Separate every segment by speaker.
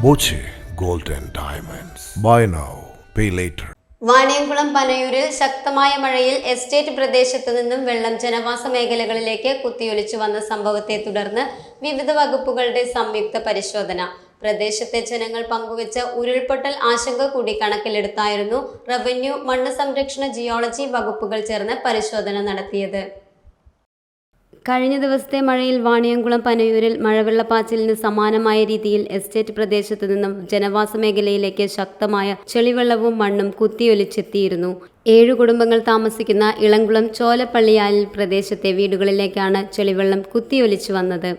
Speaker 1: Boche Gold and Diamonds. Buy now, pay later.
Speaker 2: Vaniyamkulam പനയൂരിൽ ശക്തമായ മഴയിൽ estate പ്രദേശത്തു നിന്നും വെള്ളം ജനവാസ മേഖലകളിലേക്ക് കുത്തിയൊലിച്ചു വന്ന സംഭവത്തെ തുടർന്ന് വിവിധ വകുപ്പുകളുടെ സംയുക്ത പരിശോധന. പ്രദേശത്തെ ജനങ്ങൾ പങ്കുവച്ച ഉരുൾപൊട്ടൽ ആശങ്ക കൂടി കണക്കിലെടുത്തായിരുന്നു റവന്യൂ, മണ്ണ് സംരക്ഷണ, ജിയോളജി വകുപ്പുകൾ ചേർന്ന് പരിശോധന നടത്തിയത്. കഴിഞ്ഞ ദിവസത്തെ മഴയിൽ വാണിയംകുളം പനയൂരിൽ മഴവെള്ളപ്പാച്ചിലിന് സമാനമായ രീതിയിൽ എസ്റ്റേറ്റ് പ്രദേശത്തു നിന്നും ജനവാസ മേഖലയിലേക്ക് ശക്തമായ ചെളിവെള്ളവും മണ്ണും കുത്തിയൊലിച്ചെത്തിയിരുന്നു. 7 കുടുംബങ്ങൾ താമസിക്കുന്ന ഇളംകുളം ചോലപ്പള്ളിയാലിൽ പ്രദേശത്തെ വീടുകളിലേക്കാണ് ചെളിവെള്ളം കുത്തിയൊലിച്ചു വന്നത്.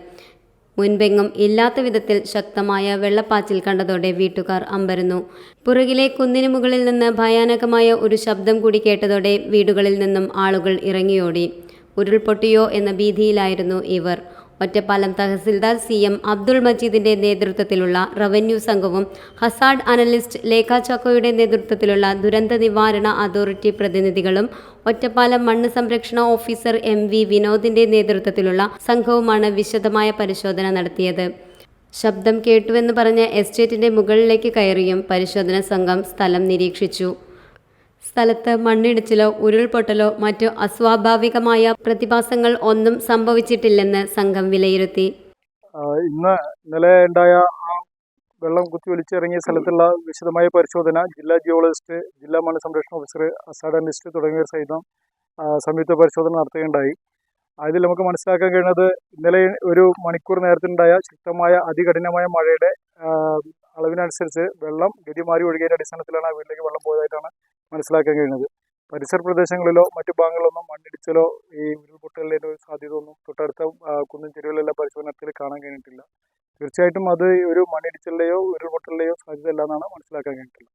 Speaker 2: മുൻപെങ്ങും ഇല്ലാത്ത വിധത്തിൽ ശക്തമായ വെള്ളപ്പാച്ചിൽ കണ്ടതോടെ വീട്ടുകാർ അമ്പരന്നു. പുറകിലെ കുന്നിനു മുകളിൽ നിന്ന് ഭയാനകമായ ഒരു ശബ്ദം കൂടി കേട്ടതോടെ വീടുകളിൽ നിന്നും ആളുകൾ ഇറങ്ങിയോടി. ഉരുൾപൊട്ടിയോ എന്ന ഭീതിയിലായിരുന്നു ഇവർ. ഒറ്റപ്പാലം തഹസിൽദാർ CM അബ്ദുൾ മജീദിന്റെ നേതൃത്വത്തിലുള്ള റവന്യൂ സംഘവും ഹസാഡ് അനലിസ്റ്റ് ലേഖ ചാക്കോയുടെ നേതൃത്വത്തിലുള്ള ദുരന്ത നിവാരണ അതോറിറ്റി പ്രതിനിധികളും ഒറ്റപ്പാലം മണ്ണ് സംരക്ഷണ ഓഫീസർ MV വിനോദിന്റെ നേതൃത്വത്തിലുള്ള സംഘവുമാണ് വിശദമായ പരിശോധന നടത്തിയത്. ശബ്ദം കേട്ടുവെന്ന് പറഞ്ഞ എസ്റ്റേറ്റിന്റെ മുകളിലേക്ക് കയറിയും പരിശോധന സംഘം സ്ഥലം നിരീക്ഷിച്ചു. സ്ഥലത്ത് മണ്ണിടിച്ചിലോ ഉരുൾപൊട്ടലോ മറ്റു അസ്വാഭാവികമായ പ്രതിഭാസങ്ങൾ ഒന്നും സംഭവിച്ചിട്ടില്ലെന്ന് സംഘം വിലയിരുത്തി.
Speaker 3: ഇന്നലെ ഉണ്ടായ വെള്ളം കുത്തിയൊലിച്ചിറങ്ങിയ സ്ഥലത്തുള്ള വിശദമായ പരിശോധന ജില്ലാ ജിയോളജിസ്റ്റ്, ജില്ലാ മണ്ണ് സംരക്ഷണ ഓഫീസർ, ഹസാഡ് അനലിസ്റ്റ് തുടങ്ങിയവർ സഹിതം സംയുക്ത പരിശോധന നടത്തുകയുണ്ടായി. അതിൽ നമുക്ക് മനസ്സിലാക്കാൻ കഴിയുന്നത് ഇന്നലെ ഒരു മണിക്കൂർ നേരത്തിലുണ്ടായ ശക്തമായ അതികഠിനമായ മഴയുടെ അളവിനനുസരിച്ച് വെള്ളം ഗതിമാറി ഒഴുകിയതിൻ്റെ അടിസ്ഥാനത്തിലാണ് ആ വീട്ടിലേക്ക് വെള്ളം പോയതായിട്ടാണ് മനസ്സിലാക്കാൻ കഴിയുന്നത്. പരിസര പ്രദേശങ്ങളിലോ മറ്റു ഭാഗങ്ങളിലൊന്നും മണ്ണിടിച്ചിലോ ഈ ഉരുൾപൊട്ടലിൻ്റെ സാധ്യത ഒന്നും തൊട്ടടുത്ത കുന്നിൻ ചെരുവിലെല്ലാം പരിശോധനത്തിൽ കാണാൻ കഴിഞ്ഞിട്ടില്ല. തീർച്ചയായിട്ടും അത് ഒരു മണ്ണിടിച്ചിലിൻ്റെയോ ഉരുൾപൊട്ടലിൻ്റെയോ സാധ്യത അല്ല എന്നാണ് മനസ്സിലാക്കാൻ കഴിഞ്ഞിട്ടുള്ളത്.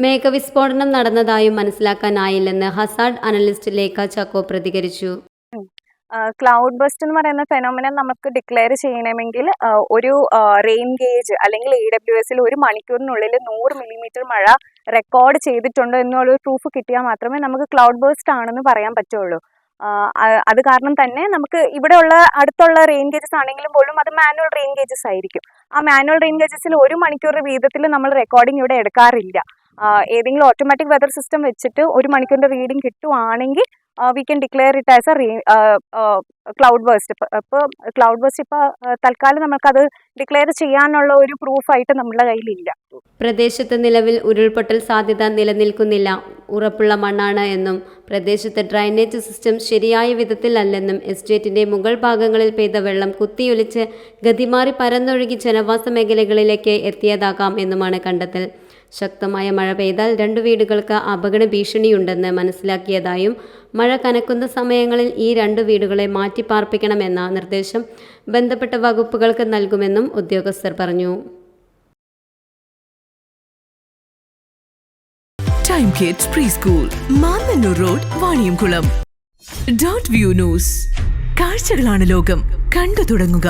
Speaker 2: മേഘവിസ്ഫോടനം നടന്നതായും മനസ്സിലാക്കാനായില്ലെന്ന് ഹസാഡ് അനലിസ്റ്റ് ലേഖ ചാക്കോ പ്രതികരിച്ചു.
Speaker 4: ക്ലൗഡ് ബസ്റ്റ് എന്ന് പറയുന്ന ഫെനോമിനൻ നമുക്ക് ഡിക്ലെയർ ചെയ്യണമെങ്കിൽ ഒരു റെയിൻ ഗേജ് അല്ലെങ്കിൽ AWS ഒരു മണിക്കൂറിനുള്ളിൽ 100 മില്ലിമീറ്റർ മഴ റെക്കോർഡ് ചെയ്തിട്ടുണ്ടോ എന്നുള്ളൊരു പ്രൂഫ് കിട്ടിയാൽ മാത്രമേ നമുക്ക് ക്ലൗഡ് ബസ്റ്റ് ആണെന്ന് പറയാൻ പറ്റുള്ളൂ. അത് കാരണം തന്നെ നമുക്ക് ഇവിടെയുള്ള അടുത്തുള്ള റെയിൻ ഗേജസ് ആണെങ്കിലും പോലും അത് മാനുവൽ റെയിൻ ഗേജസ് ആയിരിക്കും. ആ മാനുവൽ റെയിൻ ഗേജസിൽ 1 മണിക്കൂർ വീതത്തിൽ നമ്മൾ റെക്കോർഡിംഗ് ഇവിടെ എടുക്കാറില്ല. ഏതെങ്കിലും ഓട്ടോമാറ്റിക് വെതർ സിസ്റ്റം വെച്ചിട്ട് 1 മണിക്കൂറിൻ്റെ റീഡിംഗ് കിട്ടുവാണെങ്കിൽ we can declare it as a cloud burst. അപ്പോൾ ക്ലൗഡ് ബസ്റ്റ് ഇപ്പോൾ തൽക്കാലം നമുക്കത് ഡിക്ലെയർ ചെയ്യാനുള്ള ഒരു പ്രൂഫായിട്ട് നമ്മുടെ കയ്യിലില്ല.
Speaker 2: പ്രദേശത്ത് നിലവിൽ ഉരുൾപൊട്ടൽ സാധ്യത നിലനിൽക്കുന്നില്ല. ഉറപ്പുള്ള മണ്ണാണ് എന്നും പ്രദേശത്ത് ഡ്രൈനേജ് സിസ്റ്റം ശരിയായ വിധത്തിലല്ലെന്നും എസ്റ്റേറ്റിന്റെ മുകൾ ഭാഗങ്ങളിൽ പെയ്ത വെള്ളം കുത്തിയൊലിച്ച് ഗതിമാറി പരന്നൊഴുകി ജനവാസ മേഖലകളിലേക്ക് എത്തിയതാകാം എന്നുമാണ് കണ്ടെത്തൽ. ശക്തമായ മഴ പെയ്താൽ 2 വീടുകൾക്ക് അപകട ഭീഷണിയുണ്ടെന്ന് മനസ്സിലാക്കിയതായും മഴ കനക്കുന്ന സമയങ്ങളിൽ ഈ 2 വീടുകളെ മാറ്റിപ്പാർപ്പിക്കണമെന്ന നിർദ്ദേശം ബന്ധപ്പെട്ട വകുപ്പുകൾക്ക് നൽകുമെന്നും ഉദ്യോഗസ്ഥർ പറഞ്ഞു.
Speaker 5: Time kids pre school, Mannannur road, Vaniyamkulam. Dot view news. കാഴ്ചകളാണ് ലോകം, കണ്ടു തുടങ്ങുക.